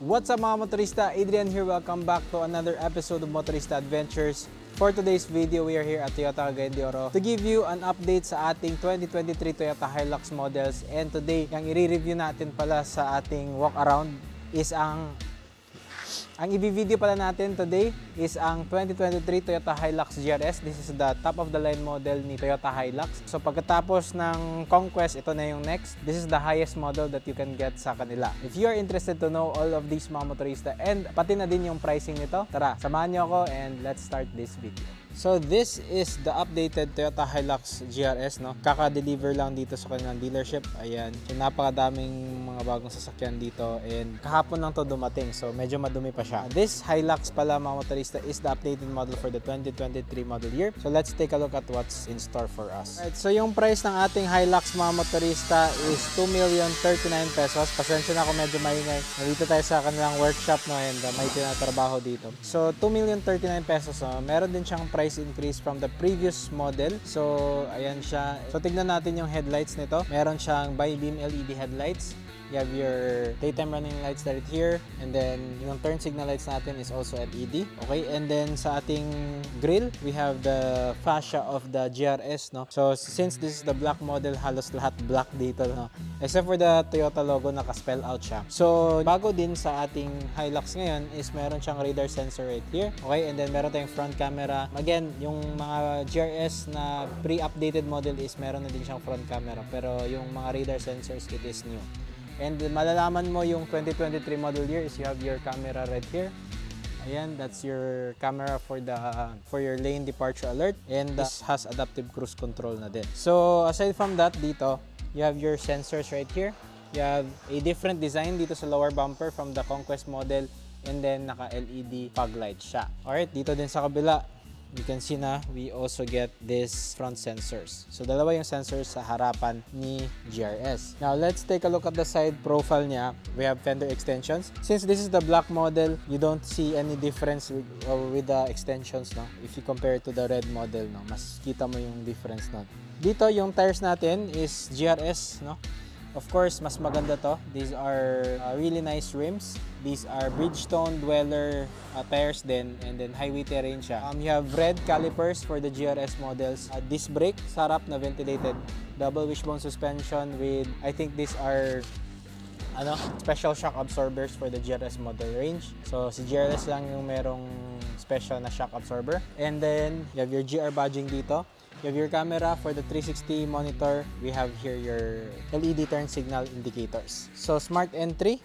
What's up mga motorista? Adrian here. Welcome back to another episode of Motorista Adventures. For today's video, we are here at Toyota Cagayan de Oro to give you an update sa ating 2023 Toyota Hilux models. And today, yung i-review natin pala sa ating walk around is ang i-video pala natin today is ang 2023 Toyota Hilux GRS. This is the top of the line model ni Toyota Hilux. So pagkatapos ng Conquest, ito na yung next. This is the highest model that you can get sa kanila. If you are interested to know all of these mga motorista and pati na din yung pricing nito, tara, samahan nyo ako and let's start this video. So this is the updated Toyota Hilux GRS, no? Kaka-deliver lang dito sa kanilang dealership. Ayan. So napakadaming mga bagong sasakyan dito and kahapon lang to dumating. So medyo madumi pa siya. This Hilux pala mga motorista is the updated model for the 2023 model year. So let's take a look at what's in store for us. Alright, so yung price ng ating Hilux mga motorista is 2,039,000 pesos. Pasensya na kung medyo maingay. Nandito tayo sa kanilang workshop, no? And may tinatrabaho dito. So 2,039,000 pesos. No? Meron din siyang price increase from the previous model. So, ayan siya. So, tignan natin yung headlights nito. Meron siyang bi-beam LED headlights. You have your daytime running lights right here. And then, yung turn signal lights natin is also LED. Okay? And then, sa ating grille, we have the fascia of the GRS, no? So, since this is the black model, halos lahat black dito, no? Except for the Toyota logo, naka-spell out siya. So, bago din sa ating Hilux ngayon is meron siyang radar sensor right here. Okay? And then, meron tayong front camera. Again, yung mga GRS na pre-updated model is meron na din siyang front camera. Pero yung mga radar sensors, it is new. And malalaman mo yung 2023 model year is you have your camera right here. Ayan, that's your camera for your lane departure alert. And this has adaptive cruise control na din. So, aside from that, dito, you have your sensors right here. You have a different design dito sa lower bumper from the Conquest model. And then, naka-LED fog light siya. Alright, dito din sa kabila, you can see na we also get this front sensors. So, dalawa yung sensors sa harapan ni GRS. Now, let's take a look at the side profile niya. We have fender extensions. Since this is the black model, you don't see any difference with the extensions, no? If you compare to the red model, no? Mas kita mo yung difference, no? Dito, yung tires natin is GRS, no? Of course, mas maganda to. These are really nice rims. These are Bridgestone Dweller tires din, and then highway terrain siya. You have red calipers for the GRS models. Disc brake, sa harap na ventilated. Double wishbone suspension with, I think these are special shock absorbers for the GRS model range. So, si GRS lang yung merong special na shock absorber. And then, you have your GR badging dito. You have your camera for the 360 monitor. We have here your LED turn signal indicators. So, smart entry.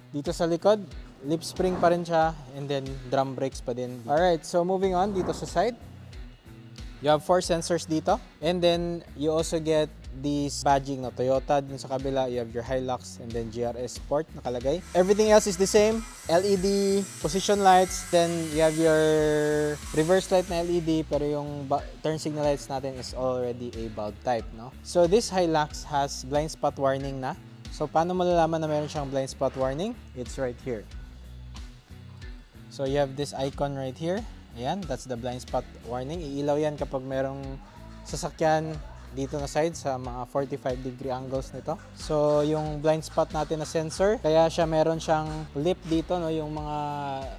Dito sa likod, lip spring pa rin siya. And then, drum brakes pa din. Alright, so moving on dito sa side. You have 4 sensors dito. And then, you also get this badging, no? Toyota. Dun sa kabila, you have your Hilux and then GRS Sport nakalagay. Everything else is the same. LED, position lights. Then, you have your reverse light na LED. Pero yung turn signal lights natin is already a bulb type, no? So, this Hilux has blind spot warning na. So, paano malalaman na meron siyang blind spot warning? It's right here. So, you have this icon right here. Ayan, that's the blind spot warning. Iilaw yan kapag merong sasakyan dito na side sa mga 45-degree angles nito. So, yung blind spot natin na sensor, kaya siya meron siyang lip dito, no? Yung mga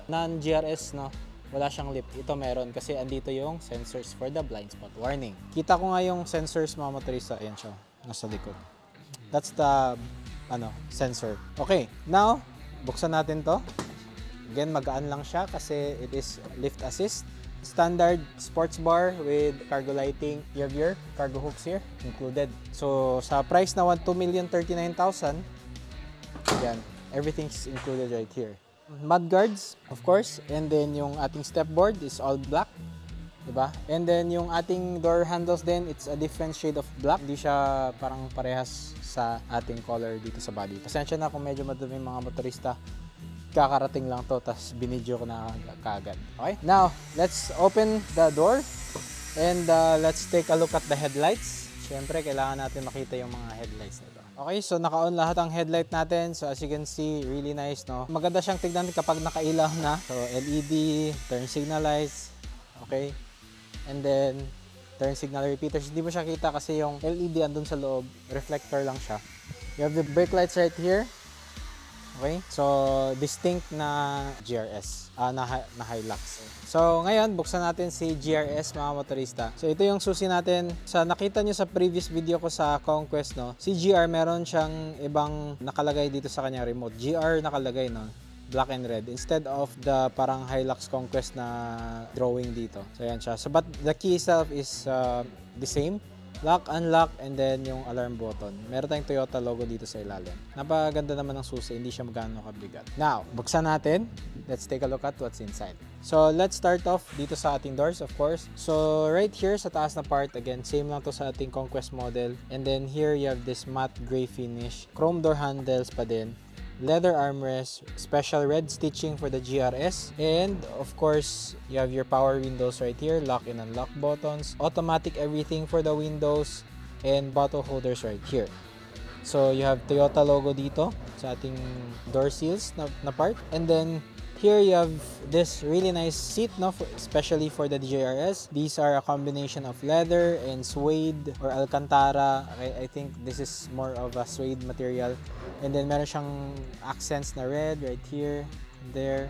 non-GRS, no? Wala siyang lip. Ito meron kasi andito yung sensors for the blind spot warning. Kita ko nga yung sensors mga motorista. Ayan siya, nasa likod. That's the sensor. Okay, now, buksan natin to. Again, magaan lang siya kasi it is lift assist. Standard sports bar with cargo lighting. You have your cargo hooks here included. So, sa price na 2,039,000, yan, everything's included right here. Mud guards, of course, and then yung ating step board is all black. Diba? And then yung ating door handles din, it's a different shade of black. Hindi siya parang parehas sa ating color dito sa body. Pasensya na kung medyo madumi mga motorista. Kakarating lang to, tas binidyo ko na kaagad. Okay? Now, let's open the door and let's take a look at the headlights. Siyempre, kailangan natin makita yung mga headlights nito. Okay, so naka-on lahat ang headlight natin. So as you can see, really nice, no? Maganda siyang tignan kapag nakailaw na. So LED, turn signal lights, okay? And then, turn signal repeaters. Hindi mo siya kita kasi yung LED andun sa loob, reflector lang siya. You have the brake lights right here. Okay? So, distinct na GRS, na Hilux. So, ngayon, buksan natin si GRS, mga motorista. So, ito yung susi natin. Sa nakita nyo sa previous video ko sa Conquest, no? Si GR, meron siyang ibang nakalagay dito sa kanyang remote. GR nakalagay, no? Black and red instead of the parang Hilux Conquest na drawing dito. So, yan siya. So, but the key itself is the same. Lock, unlock, and then yung alarm button. Meron tayong Toyota logo dito sa ilalim. Napaganda naman ng susi, hindi siya magano kabigat. Now, buksan natin. Let's take a look at what's inside. So, let's start off dito sa ating doors, of course. So, right here sa taas na part, again, same lang to sa ating Conquest model. And then here, you have this matte gray finish. Chrome door handles pa din. Leather armrest, special red stitching for the GRS, and of course you have your power windows right here, lock and unlock buttons, automatic everything for the windows, and bottle holders right here. So you have Toyota logo dito sa ating door seals na part, and then here you have this really nice seat, no, especially for the GRS. These are a combination of leather and suede or Alcantara. I think this is more of a suede material. And then meron siyang accents na red right here, there.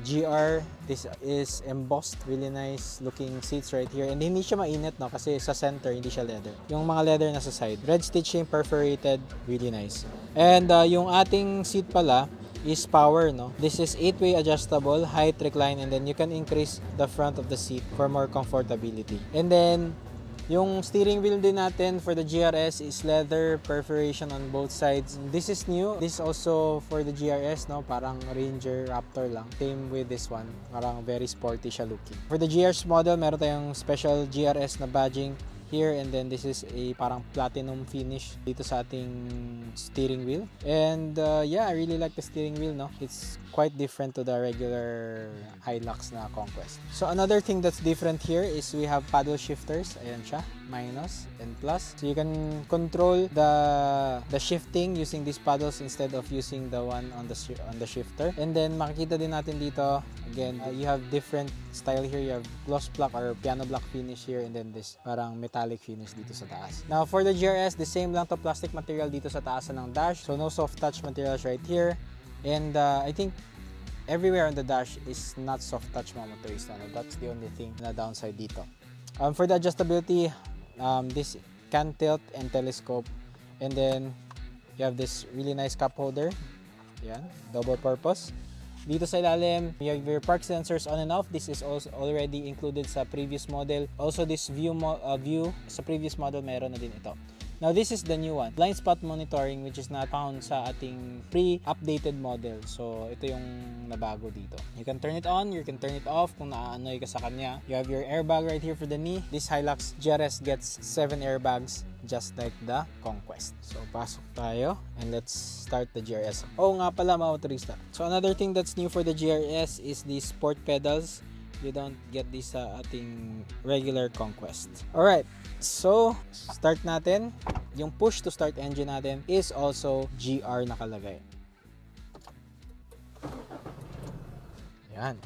GR, this is embossed, really nice looking seats right here. And hindi siya mainit, no, kasi sa center hindi siya leather. Yung mga leather na sa side, red stitching, perforated, really nice. And yung ating seat pala is power, no. This is 8-way adjustable, height, recline, and then you can increase the front of the seat for more comfortability. And then yung steering wheel din natin for the GRS is leather perforation on both sides. This is new. This is also for the GRS, no? Parang Ranger Raptor lang. Same with this one. Parang very sporty siya looking. For the GRS model, meron tayong special GRS na badging here, and then this is a parang platinum finish dito sa ating steering wheel. And yeah, I really like the steering wheel, no? It's quite different to the regular Hilux na Conquest. So another thing that's different here is we have paddle shifters. Ayan siya, minus and plus. So you can control the shifting using these paddles instead of using the one on the shifter. And then makikita din natin dito, again, you have different style here. You have gloss black or piano black finish here, and then this parang metallic finish dito sa taas. Now for the GRS, the same lang to, plastic material dito sa taas ng dash. So no soft touch materials right here. And I think everywhere on the dash is not soft touch, mga motorista. No? That's the only thing na downside dito. For the adjustability, this can tilt and telescope. And then you have this really nice cup holder. Yan, double purpose. Dito sa ilalim, you have your park sensors on and off. This is also already included sa previous model. Also, this view sa previous model, meron na din ito. Now, this is the new one. Blind spot monitoring, which is not found sa ating pre-updated model. So, ito yung nabago dito. You can turn it on, you can turn it off kung naaanoy ka sa kanya. You have your airbag right here for the knee. This Hilux GRS gets 7 airbags, just like the Conquest. So, pasok tayo and let's start the GRS. Oh, nga pala, mga motorista. So, another thing that's new for the GRS is the sport pedals. You don't get this sa ating regular Conquest. Alright, so start natin. Yung push to start engine natin is also GR nakalagay. Yan.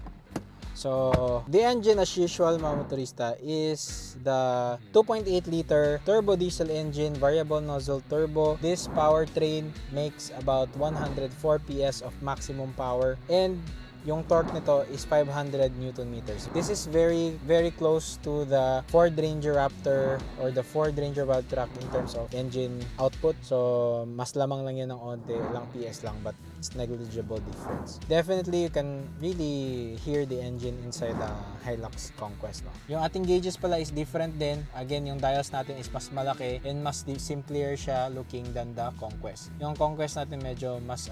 So, the engine as usual, mga motorista, is the 2.8 liter turbo diesel engine, variable nozzle turbo. This powertrain makes about 104 PS of maximum power, and yung torque nito is 500 Newton meters. This is very, very close to the Ford Ranger Raptor or the Ford Ranger Wildtrak in terms of engine output. So, mas lamang lang yan ng onte, lang PS lang, but it's negligible difference. Definitely, you can really hear the engine inside the Hilux Conquest. No? Yung ating gauges pala is different din. Again, yung dials natin is mas malaki and mas simpler siya looking than the Conquest. Yung Conquest natin medyo mas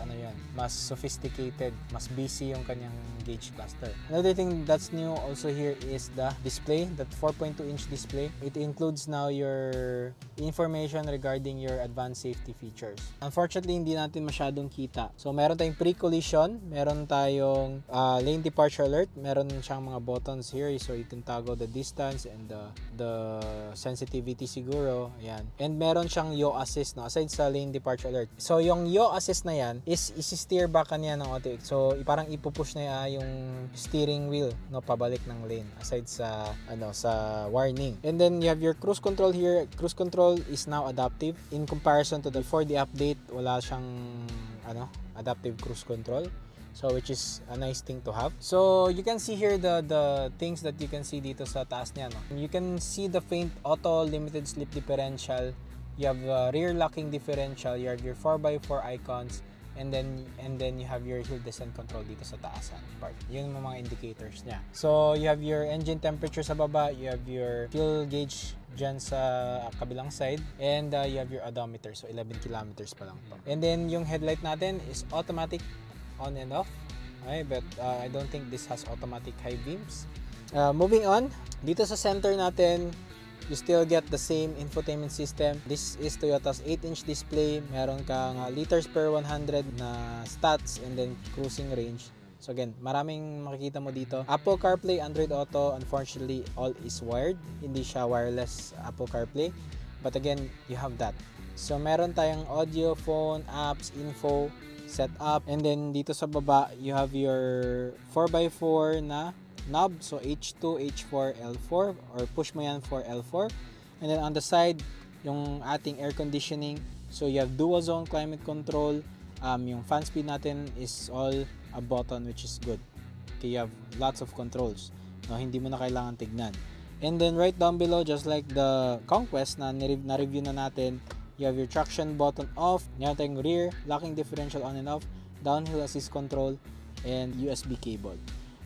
mas sophisticated, mas busy yung kanyang gauge cluster. Another thing that's new also here is the display, that 4.2-inch display. It includes now your information regarding your advanced safety features. Unfortunately, hindi natin masyadong kita. So, meron tayong pre-collision, meron tayong lane departure alert, meron siyang mga buttons here, so you can toggle the distance and the sensitivity siguro. Ayan. And meron siyang yaw assist, no, aside sa lane departure alert. So, yung yaw assist na yan is isi-steer back niya ng auto. So, parang ipupush na yung steering wheel, no, pabalik ng lane aside sa sa warning. And then you have your cruise control here. Cruise control is now adaptive in comparison to the before the update. Wala siyang adaptive cruise control. So which is a nice thing to have. So you can see here the things that you can see dito sa taas niya, no. You can see the faint auto limited slip differential. You have rear locking differential. You have your 4x4 icons, and then you have your hill descent control dito sa taasan part. Yun yung mga indicators niya. So you have your engine temperature sa baba. You have your fuel gauge dyan sa kabilang side, and you have your odometer. So 11 kilometers pa lang to. And then yung headlight natin is automatic on and off. Okay, but I don't think this has automatic high beams. Moving on, dito sa center natin, you still get the same infotainment system. This is Toyota's 8-inch display. Meron kang liters per 100 na stats, and then cruising range. So again, maraming makikita mo dito. Apple CarPlay, Android Auto, unfortunately all is wired. Hindi siya wireless Apple CarPlay. But again, you have that. So meron tayong audio, phone, apps, info, setup, and then dito sa baba you have your 4x4 na knob, so H2, H4, L4, or push mo yan for L4. And then on the side yung ating air conditioning, so you have dual zone climate control. Yung fan speed natin is all a button, which is good. Okay, you have lots of controls, no, hindi mo na kailangan tignan. And then right down below, just like the Conquest na na-review na natin, you have your traction button off, meron tayong rear locking differential on and off, downhill assist control, and USB cable.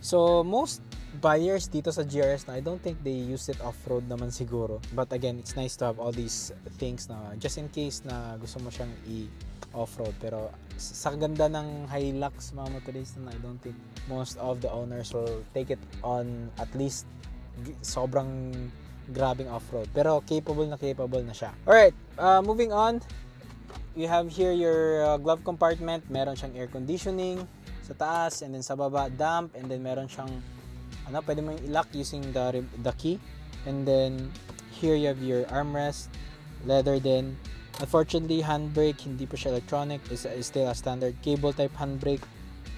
So most buyers dito sa GRS na, I don't think they use it off-road naman siguro. But again, it's nice to have all these things na just in case na gusto mo siyang i-off-road. Pero sa ganda ng Hilux mga motorista na, I don't think most of the owners will take it on at least sobrang grabbing off-road, pero capable na siya. Alright, moving on, you have here your glove compartment. Meron siyang air conditioning sa taas, and then sa baba damp, and then meron siyang pwede mo yung i-lock using the key. And then here you have your armrest, leather din. Unfortunately, handbrake hindi pa siya electronic, is still a standard cable type handbrake.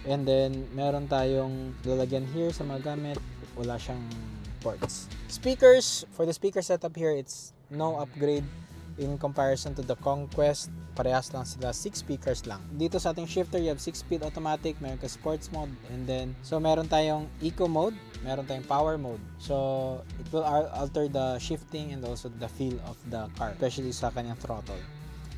And then meron tayong lalagyan here sa mga gamit, wala siyang ports. Speakers, for the speaker setup here, it's no upgrade in comparison to the Conquest. Parehas lang sila, 6 speakers lang. Dito sa ating shifter, you have 6-speed automatic, meron ka sports mode, and then so meron tayong eco mode, meron tayong power mode. So it will alter the shifting and also the feel of the car, especially sa kanyang throttle.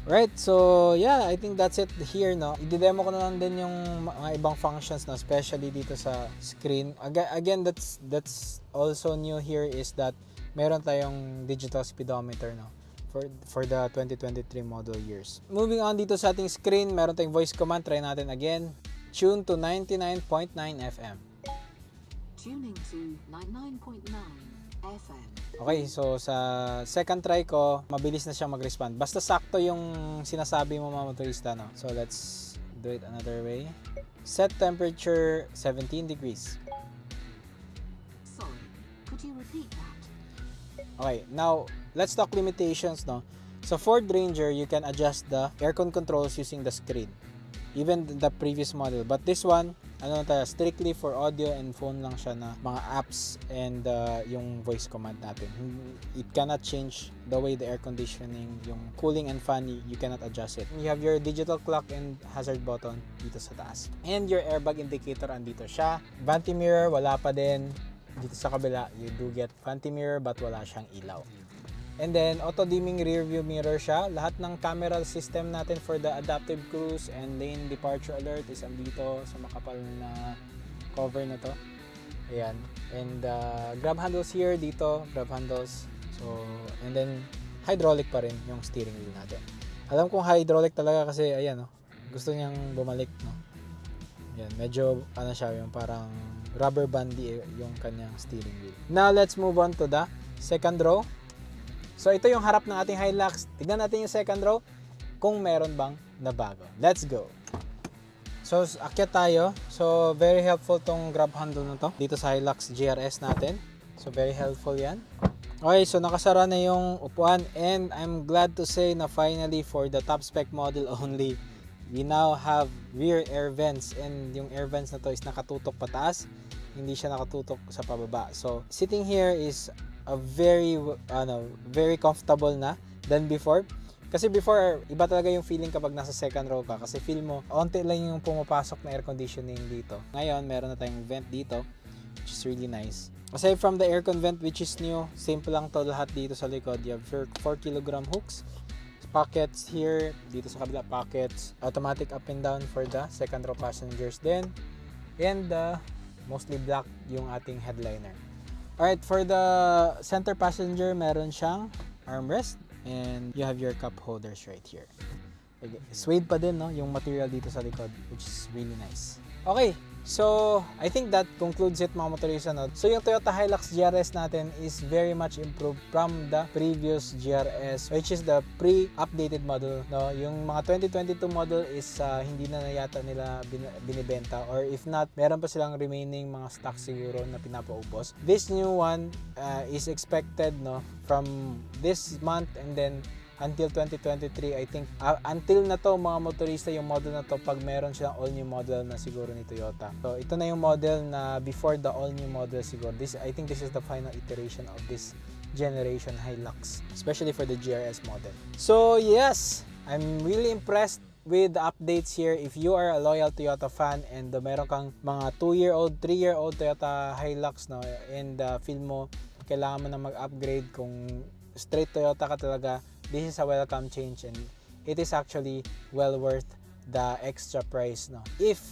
Right, so yeah, I think that's it here, no. I-demo ko na lang din yung mga ibang functions, no, especially dito sa screen. Again, that's also new here is that meron tayong digital speedometer, no, for the 2023 model years. Moving on dito sa ating screen, meron tayong voice command. Try natin again. Tune to 99.9 FM. Tuning to 99.9 FM. Okay, so sa second try ko, mabilis na siyang mag-respond. Basta sakto yung sinasabi mo mga motorista, no? So let's do it another way. Set temperature 17 degrees. Sorry, could you repeat that? Okay, now let's talk limitations, no? So Ford Ranger, you can adjust the aircon controls using the screen. Even the previous model. But this one, strictly for audio and phone lang siya na mga apps and yung voice command natin. It cannot change the way the air conditioning, yung cooling and fan, you cannot adjust it. You have your digital clock and hazard button dito sa taas. And your airbag indicator, andito siya. Vanity mirror, wala pa din. Dito sa kabila, you do get vanity mirror but wala siyang ilaw. And then, auto-dimming rear view mirror siya. Lahat ng camera system natin for the adaptive cruise and lane departure alert is andito sa makapal na cover na to. Ayan. And grab handles here, dito, grab handles. So, and then, hydraulic pa rin yung steering wheel natin. Alam kong hydraulic talaga kasi, ayan, no, gusto niyang bumalik, no. Ayan, medyo, siya, yung parang rubber bandy yung kanyang steering wheel. Now, let's move on to the second row. So, ito yung harap ng ating Hilux. Tignan natin yung second row kung meron bang nabago. Let's go! So, akyat tayo. So, very helpful tong grab handle na to dito sa Hilux GRS natin. So, very helpful yan. Okay, so nakasara na yung upuan and I'm glad to say na finally for the top spec model only, we now have rear air vents, and yung air vents na to is nakatutok pataas, hindi siya nakatutok sa pababa. So, sitting here is a very comfortable na than before. Kasi before, iba talaga yung feeling kapag nasa second row ka kasi feel mo, onti lang yung pumapasok na air conditioning dito. Ngayon, meron na tayong vent dito, which is really nice. Aside from the aircon vent, which is new, simple lang to lahat dito sa likod. You have 4 kilogram hooks, pockets here, dito sa kabila pockets, automatic up and down for the second row passengers din, and mostly black yung ating headliner. Alright, for the center passenger, meron siyang armrest, and you have your cup holders right here. Okay. Suede pa din, no, yung material dito sa likod, which is really nice. Okay, so I think that concludes it mga motorista, no? So yung Toyota Hilux GRS natin is very much improved from the previous GRS, which is the pre-updated model, no? Yung mga 2022 model is hindi na yata nila binibenta, or if not, meron pa silang remaining mga stock siguro na pinapaubos. This new one is expected, no, from this month and then until 2023, I think, until na to mga motorista, yung model na to, pag meron silang all-new model na siguro ni Toyota. So, ito na yung model na before the all-new model siguro. I think this is the final iteration of this generation Hilux, especially for the GRS model. So, yes, I'm really impressed with the updates here. If you are a loyal Toyota fan and meron kang mga 2-year-old, 3-year-old Toyota Hilux, no, and feel mo, kailangan mo na mag-upgrade kung straight Toyota ka talaga, this is a welcome change and it is actually well worth the extra price, no, if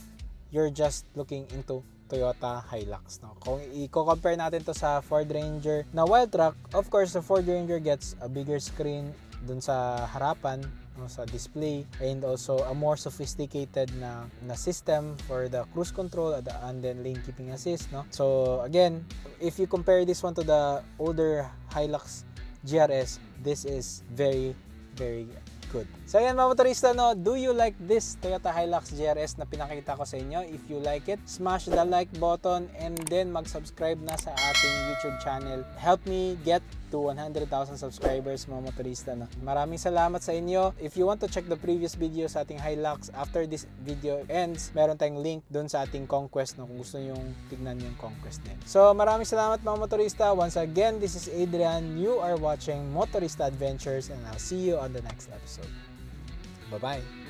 you're just looking into Toyota Hilux, no. Kung i-compare natin to sa Ford Ranger na Wildtrak, of course the Ford Ranger gets a bigger screen dun sa harapan, no, sa display, and also a more sophisticated na system for the cruise control and then lane keeping assist, no. So again, if you compare this one to the older Hilux GRS, this is very, very good. So ayan mga motorista, no, do you like this Toyota Hilux GRS na pinakita ko sa inyo? If you like it, smash the like button and then mag-subscribe na sa ating YouTube channel. Help me get to 100,000 subscribers mga motorista, no. Maraming salamat sa inyo. If you want to check the previous video sa ating Hilux, after this video ends, meron tayong link dun sa ating Conquest, no, kung gusto nyong tignan yung Conquest din. So maraming salamat mga motorista. Once again, this is Adrian. You are watching Motorista Adventures and I'll see you on the next episode. Bye-bye!